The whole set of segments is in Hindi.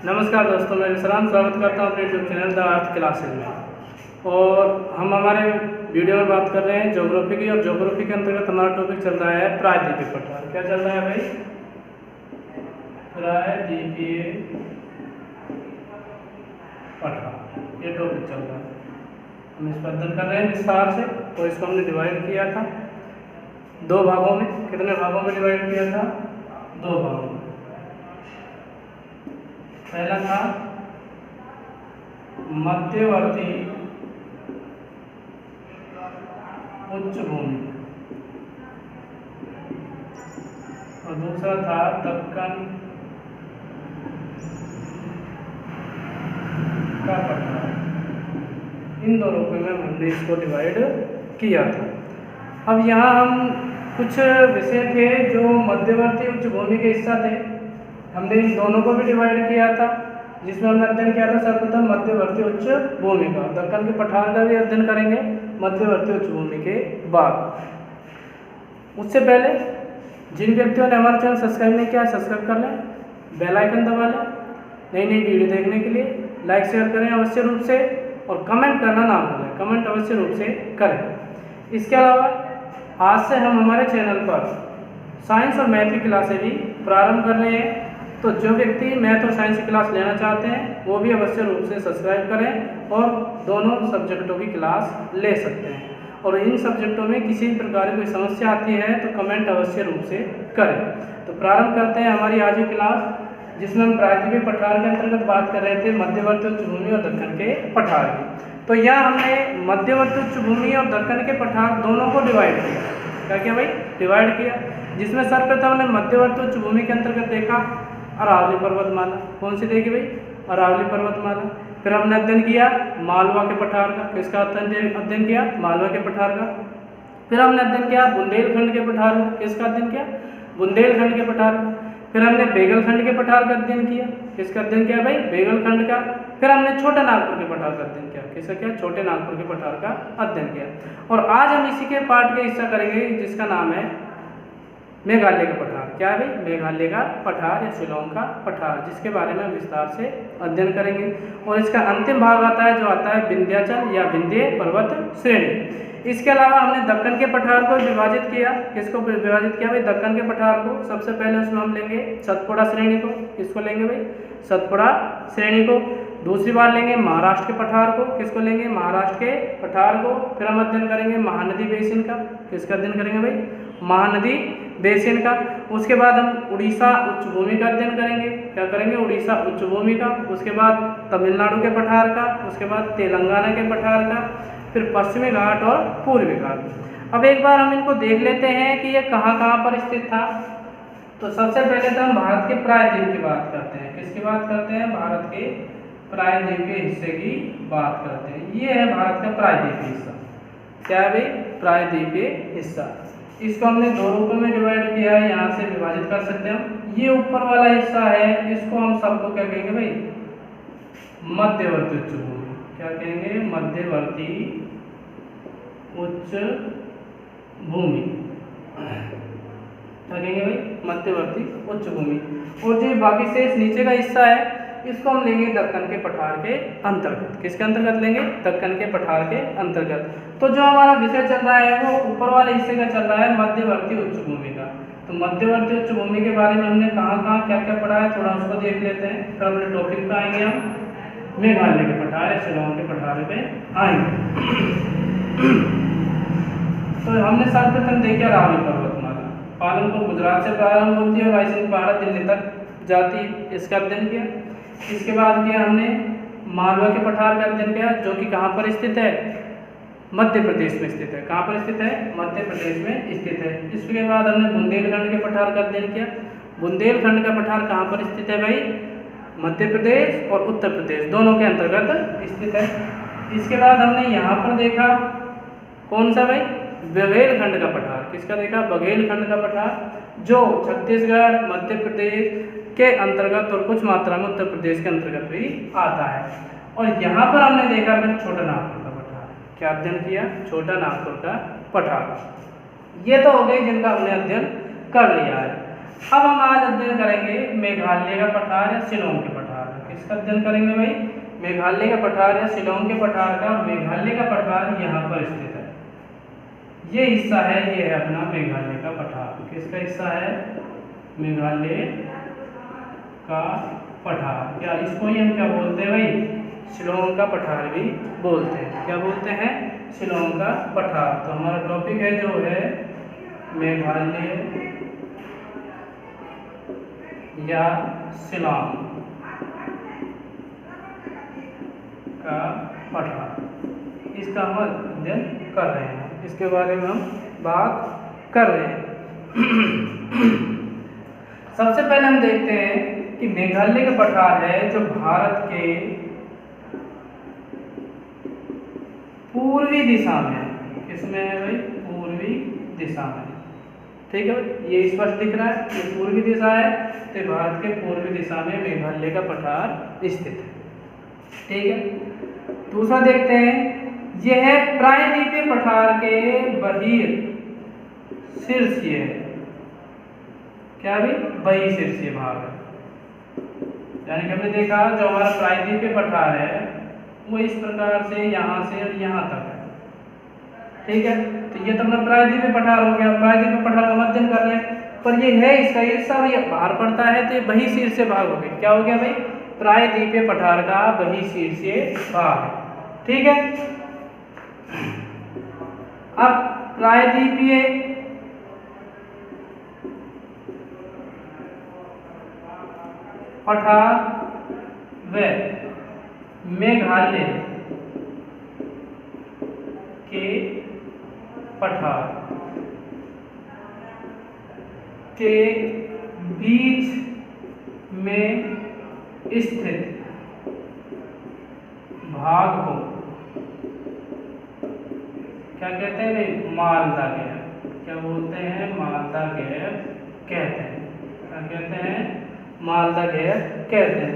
नमस्कार दोस्तों, मैं विश्राम स्वागत करता हूँ अपने YouTube channel the earth classes में। और हम हमारे वीडियो में बात कर रहे हैं ज्योग्राफी की। और ज्योग्राफी के अंतर्गत हमारा टॉपिक चल रहा है प्रायद्वीपीय पठार। क्या चल रहा है भाई? प्रायद्वीपीय पठार, ये टॉपिक चल रहा है। हम इस पर अध्ययन कर रहे हैं विस्तार से। तो इसको हमने डिवाइड किया था दो भागों में। कितने भागों में डिवाइड किया था? दो भागों में। पहला था मध्यवर्ती उच्च भूमि और दूसरा था दक्कन का पठार। इन दो रूपों में हमने इसको डिवाइड किया था। अब यहाँ हम कुछ विषय थे जो मध्यवर्ती उच्च भूमि के हिस्सा थे, हमने इन दोनों को भी डिवाइड किया था, जिसमें हमने अध्ययन किया था सर्वप्रथम मध्यवर्ती उच्च भूमि का। दक्कन के पठार का भी अध्ययन करेंगे मध्यवर्ती उच्च भूमि के बाद। उससे पहले जिन व्यक्तियों ने हमारा चैनल सब्सक्राइब नहीं किया, सब्सक्राइब कर लें, बेल आइकन दबा लें नई नई वीडियो देखने के लिए। लाइक शेयर करें अवश्य रूप से, और कमेंट करना ना भूलें, कमेंट अवश्य रूप से करें। इसके अलावा आज से हम हमारे चैनल पर साइंस और मैथ की क्लासें भी प्रारंभ कर रहे हैं। तो जो व्यक्ति मैथ और साइंस की क्लास लेना चाहते हैं वो भी अवश्य रूप से सब्सक्राइब करें और दोनों सब्जेक्टों की क्लास ले सकते हैं। और इन सब्जेक्टों में किसी भी प्रकार की कोई समस्या आती है तो कमेंट अवश्य रूप से करें। तो प्रारंभ करते हैं हमारी आज की क्लास, जिसमें हम प्रायद्वीपीय पठार के अंतर्गत बात कर रहे थे मध्यवर्ती उच्च भूमि और दक्कन के पठार की। तो यहाँ हमने मध्यवर्ती उच्च भूमि और दक्कन के पठार दोनों को डिवाइड किया। क्या किया भाई? डिवाइड किया। जिसमें सर्वप्रथम हमने मध्यवर्ती उच्च भूमि के अंतर्गत देखा अरावली पर्वतमाला। कौन सी देखी भाई? अरावली पर्वतमाला। फिर हमने अध्ययन किया मालवा के पठार का। किसका अध्ययन किया? मालवा के पठार का। फिर हमने अध्ययन किया बुंदेलखंड के पठार का। किसका अध्ययन किया? बुंदेलखंड के पठार का। फिर हमने बेगलखंड के पठार का अध्ययन किया। किसका अध्ययन किया भाई? बेगलखंड का। फिर हमने छोटे नागपुर के पठार का अध्ययन किया। किसका किया? छोटे नागपुर के पठार का अध्ययन किया। और आज हम इसी के पाठ का हिस्सा करेंगे जिसका नाम है मेघालय का पठार। क्या है भाई? मेघालय का पठार या शिलोंग का पठार, जिसके बारे में हम विस्तार से अध्ययन करेंगे। और इसका अंतिम भाग आता है जो आता है विंध्याचल या विंध्य पर्वत श्रेणी। इसके अलावा हमने दक्कन के पठार को विभाजित किया। किसको विभाजित किया भाई? दक्कन के पठार को। सबसे पहले उसमें हम लेंगे सतपुड़ा श्रेणी को। किसको लेंगे भाई? सतपुड़ा श्रेणी को। दूसरी बार लेंगे महाराष्ट्र के पठार को। किसको लेंगे? महाराष्ट्र के पठार को। फिर हम अध्ययन करेंगे महानदी बेसिन का। किसका अध्ययन करेंगे भाई? महानदी बेसिन का। उसके बाद हम उड़ीसा उच्च भूमि का अध्ययन करेंगे। क्या करेंगे? उड़ीसा उच्च भूमि का। उसके बाद तमिलनाडु के पठार का। उसके बाद तेलंगाना के पठार का। फिर पश्चिमी घाट और पूर्वी घाट। अब एक बार हम इनको देख लेते हैं कि ये कहाँ कहाँ पर स्थित था। तो सबसे पहले तो हम भारत के प्रायद्वीप की बात करते हैं। किसकी बात करते हैं? भारत के प्रायद्वीपीय हिस्से की बात करते हैं। ये है भारत का प्रायद्वीपीय हिस्सा। क्या है भाई? प्रायद्वीपीय हिस्सा। इसको हमने दो रूपों में डिवाइड किया है, यहाँ से विभाजित कर सकते हैं हम। ये ऊपर वाला हिस्सा है, इसको हम सबको क्या कहेंगे भाई? मध्यवर्ती उच्च भूमि। क्या कहेंगे? मध्यवर्ती उच्च भूमि। क्या कहेंगे भाई? मध्यवर्ती उच्च भूमि। और जो बाकी शेष नीचे का हिस्सा है इसको हम लेंगे दक्कन के पठार के अंतर्गत। किसके अंतर्गत लेंगे? दक्कन के पठार के अंतर्गत। तो जो हमारा विषय चल रहा है वो ऊपर वाले हिस्से का चल रहा है मध्यवर्ती उच्च भूमि का। तो मध्यवर्ती उच्च भूमि के बारे में हमने कहाँ कहाँ क्या क्या पढ़ा है थोड़ा उसको देख लेते हैं। फिर अपने टॉपिक पे आएंगे हम मेघालय के पठार या शिलोंग के पठार पे आएंगे। तो हमने सर्वप्रथम देखा अरावली पर्वतमाला। पालनपुर गुजरात से प्रारंभ होती है और रायसेन पहाड़ दिल्ली तक जाती है। इसका अध्ययन किया। इसके बाद किया हमने मालवा के पठार का अध्ययन किया, जो कि कहाँ पर स्थित है? मध्य प्रदेश में स्थित है। कहाँ पर स्थित है? मध्य प्रदेश में स्थित है। इसके बाद हमने बुंदेलखंड के पठार का अध्ययन किया। बुंदेलखंड का पठार कहाँ पर स्थित है भाई? मध्य प्रदेश और उत्तर प्रदेश दोनों के अंतर्गत स्थित है। इसके बाद हमने यहाँ पर देखा कौन सा भाई? बघेलखंड का पठार। किसका देखा? बघेलखंड का पठार, जो छत्तीसगढ़, मध्य प्रदेश के अंतर्गत और कुछ मात्रा में उत्तर प्रदेश के अंतर्गत भी आता है। और यहाँ पर हमने देखा फिर छोटा नागपुर का पठार। क्या अध्ययन किया? छोटा नागपुर का पठार। ये तो हो गई जिनका हमने अध्ययन कर लिया है। अब हम आज अध्ययन करेंगे मेघालय का पठार या शिलोंग के पठार। पठार। किसका अध्ययन करेंगे भाई? मेघालय का पठार या शिलोंग के पठार का। मेघालय का पठार यहाँ पर स्थित है, ये हिस्सा है, ये है अपना मेघालय का पठार। किसका हिस्सा है? मेघालय का पठार। क्या इसको ही हम क्या बोलते हैं भाई? शिलोंग का पठार भी बोलते हैं। क्या बोलते हैं? शिलोंग का पठार। तो हमारा टॉपिक है जो है मेघालय या शिलोंग का पठार, इसका हम अध्ययन कर रहे हैं, इसके बारे में हम बात कर रहे हैं। सबसे पहले हम देखते हैं कि मेघालय का पठार है जो भारत के पूर्वी दिशा में। किसमें है भाई? पूर्वी दिशा में। ठीक है भाई, ये स्पष्ट दिख रहा है, ये पूर्वी दिशा है, तो भारत के पूर्वी दिशा में मेघालय का पठार स्थित है। ठीक है, दूसरा देखते हैं, यह है प्रायद्वीपीय पठार के बहिर शीर्षीय। क्या भाई? बहिर्शीर्षीय भाग है। यानी कि हमने देखा जो हमारा प्रायद्वीपीय पठार है वो इस प्रकार से यहाँ से और यहाँ तक है। ठीक है, तो ये तो अपना प्रायद्वीपीय पठार हो गया। प्रायद्वीपीय पठार का अध्ययन कर रहे हैं, पर ये है इसका हिस्सा और ये बाहर पड़ता है, तो ये बहिर्शीर्षीय भाग हो गया। क्या हो गया भाई? प्रायद्वीपीय पठार का बहिर्शीर्षीय भाग है। ठीक है, अब प्रायद्वीपीय पठार व मेघालय के पठार के बीच में स्थित भाग को क्या कहते हैं भाई? मालदा गैप। क्या बोलते हैं? मालदा गैप कहते हैं। क्या कहते हैं? मालदा गैप कहते हैं।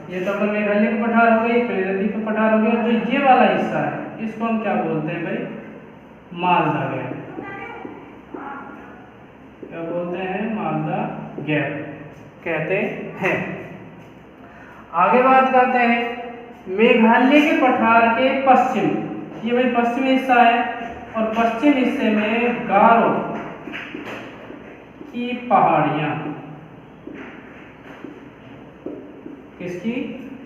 ये तो अपन मेघालय का पठार हो गई, प्रायद्वीपीय का पठार हो गया। जो ये वाला हिस्सा है इसको हम क्या बोलते हैं भाई? मालदा गैप। क्या बोलते हैं? मालदा गैप कहते हैं। आगे बात करते हैं मेघालय के पठार के पश्चिम, ये भाई पश्चिमी हिस्सा है, और पश्चिम हिस्से में गारो की पहाड़ियां। किसकी?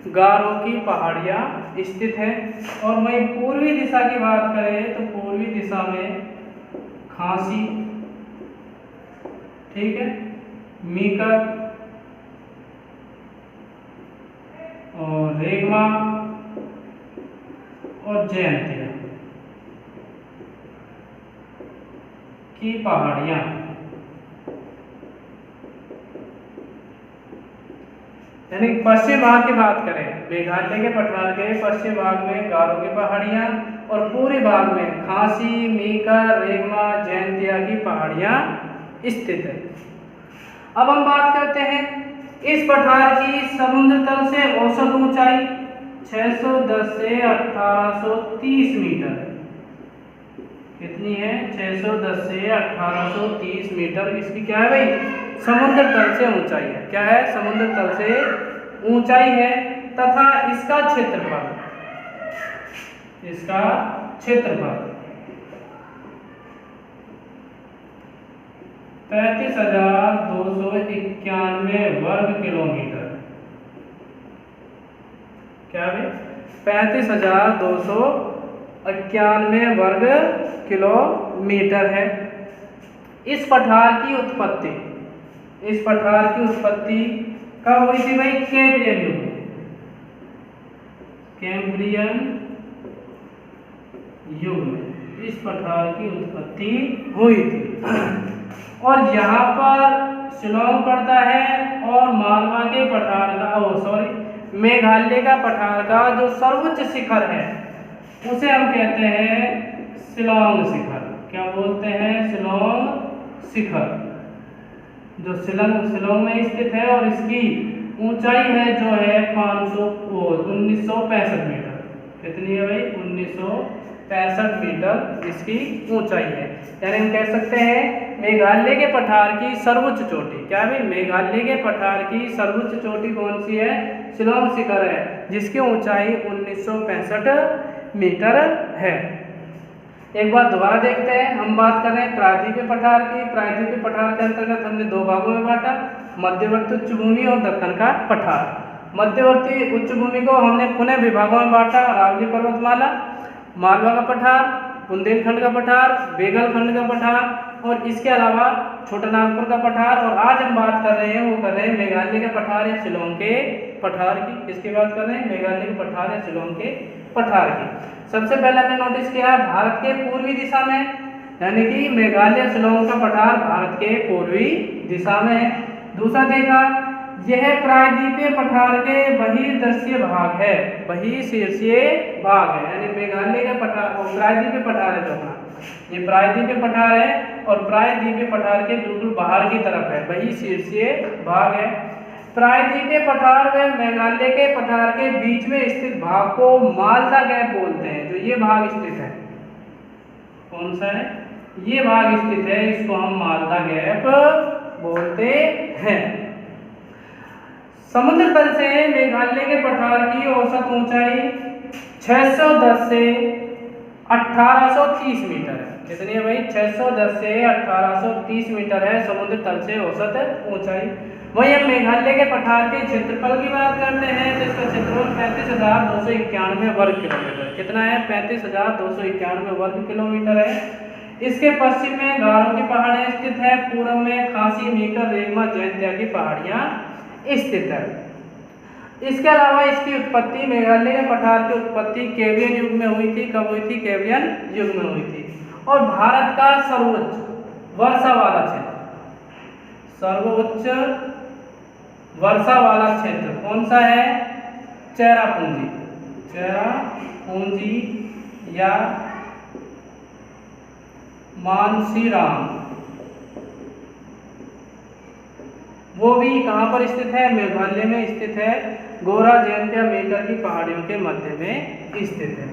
गारो की पहाड़ियां स्थित हैं। और वहीं पूर्वी दिशा की बात करें तो पूर्वी दिशा में खासी, ठीक है, मीकर और रेगमा और जयंतिया की पहाड़ियां। यानी पश्चिम भाग की बात करें, मेघालय के पठार के पश्चिम भाग में गारो की पहाड़ियां और पूर्वी भाग में खासी, मीकर, रेगमा, जयंतिया की पहाड़ियां स्थित है। अब हम बात करते हैं इस पठार की समुद्र तल से औसत ऊंचाई 610 से 1830 मीटर। कितनी है? 610 से 1830 मीटर इसकी क्या है भाई? समुद्र तल से ऊंचाई है। क्या है? समुद्र तल से ऊंचाई है। तथा इसका क्षेत्रफल 35,291 वर्ग किलोमीटर। क्या है? 35,291 वर्ग किलोमीटर है। इस पठार की उत्पत्ति कब हुई थी भाई? कैम्ब्रियन युग में। कैम्ब्रियन युग में इस पठार की उत्पत्ति हुई थी। और यहाँ पर शिलोंग पड़ता है और मालवा के पठार का मेघालय का पठार का जो सर्वोच्च शिखर है उसे हम कहते हैं शिलोंग शिखर। क्या बोलते हैं? शिलोंग शिखर, जो शिलोंग में स्थित है और इसकी ऊंचाई है जो है 1965 मीटर। कितनी है भाई? 1965 मीटर इसकी ऊंचाई है। यानी हम कह सकते हैं मेघालय के पठार की सर्वोच्च चोटी, क्या है मेघालय के पठार की सर्वोच्च चोटी कौन सी है? शिलोंग शिखर है, जिसकी ऊंचाई 1965 मीटर है। एक बार दोबारा देखते हैं, हम बात कर रहे हैं प्रायद्वीपीय पठार की। प्रायद्वीपीय पठार के अंतर्गत हमने दो भागों में बांटा, मध्यवर्ती उच्च भूमि और दक्कन का पठार। मध्यवर्ती उच्च भूमि को हमने पुनः विभागों में बांटा, अरावली पर्वतमाला, मालवा का पठार, बुंदेलखंड का पठार, बेगल खंड का पठार और इसके अलावा छोटा नागपुर का पठार। और आज हम बात कर रहे हैं, वो कर रहे हैं मेघालय के पठार या शिलोंग के पठार की। किसकी बात कर रहे हैं? मेघालय के पठार या शिलोंग के पठार की। सबसे पहले हमने नोटिस किया भारत के पूर्वी दिशा में, यानी कि मेघालय शिलोंग का पठार भारत के पूर्वी दिशा में है। दूसरा देखा, यह प्रायद्वीपीय पठार के बहिर्दृश्य भाग है, बहिर्शीर्षीय भाग है, यानी मेघालय का पठार और प्रायद्वीपीय पठार है जो अपना, ये प्रायद्वीपीय पठार है और प्रायद्वीपीय पठार के बिल्कुल बाहर की तरफ है, बहिर्शीर्षीय भाग है। प्रायद्वीपीय पठार व मेघालय के पठार के बीच में स्थित भाग को मालदा गैप बोलते हैं। जो ये भाग स्थित है, कौन सा है? ये भाग स्थित है, इसको हम मालदा गैप बोलते हैं। समुद्र तल से मेघालय के पठार की औसत ऊंचाई 610 से 1830 मीटर है। कितनी है भाई? 610 से 1830 मीटर है समुद्र तल से औसत ऊंचाई। वही हम मेघालय के पठार के क्षेत्रफल की बात करते हैं तो इसका क्षेत्रफल 35,291 वर्ग किलोमीटर। कितना है? 35,291 वर्ग किलोमीटर है। इसके पश्चिम में गारो की पहाड़ियां स्थित है, पूर्व में खासी, मीकर, रेगमा, जैंतिया की पहाड़ियां स्थित है। इसके अलावा इसकी उत्पत्ति, मेघालय के पठार की उत्पत्ति कैम्ब्रियन युग में हुई थी। कब हुई थी? कैम्ब्रियन युग में हुई थी। और भारत का सर्वोच्च वर्षा वाला क्षेत्र, सर्वोच्च वर्षा वाला क्षेत्र कौन सा है? चेरापूंजी, चेरापूंजी या मानसीराम, वो भी कहाँ पर स्थित है? मेघालय में स्थित है। गोरा, जैंतिया, मीकर की पहाड़ियों के मध्य में स्थित है,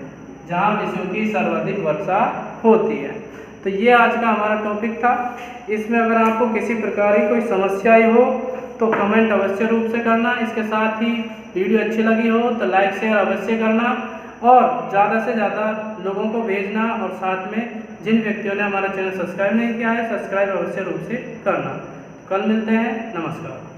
जहाँ विश्व की सर्वाधिक वर्षा होती है। तो ये आज का हमारा टॉपिक था। इसमें अगर आपको किसी प्रकार की कोई समस्या हो तो कमेंट अवश्य रूप से करना। इसके साथ ही वीडियो अच्छी लगी हो तो लाइक शेयर अवश्य करना और ज़्यादा से ज़्यादा लोगों को भेजना। और साथ में जिन व्यक्तियों ने हमारा चैनल सब्सक्राइब नहीं किया है, सब्सक्राइब अवश्य रूप से करना। कल मिलते हैं, नमस्कार।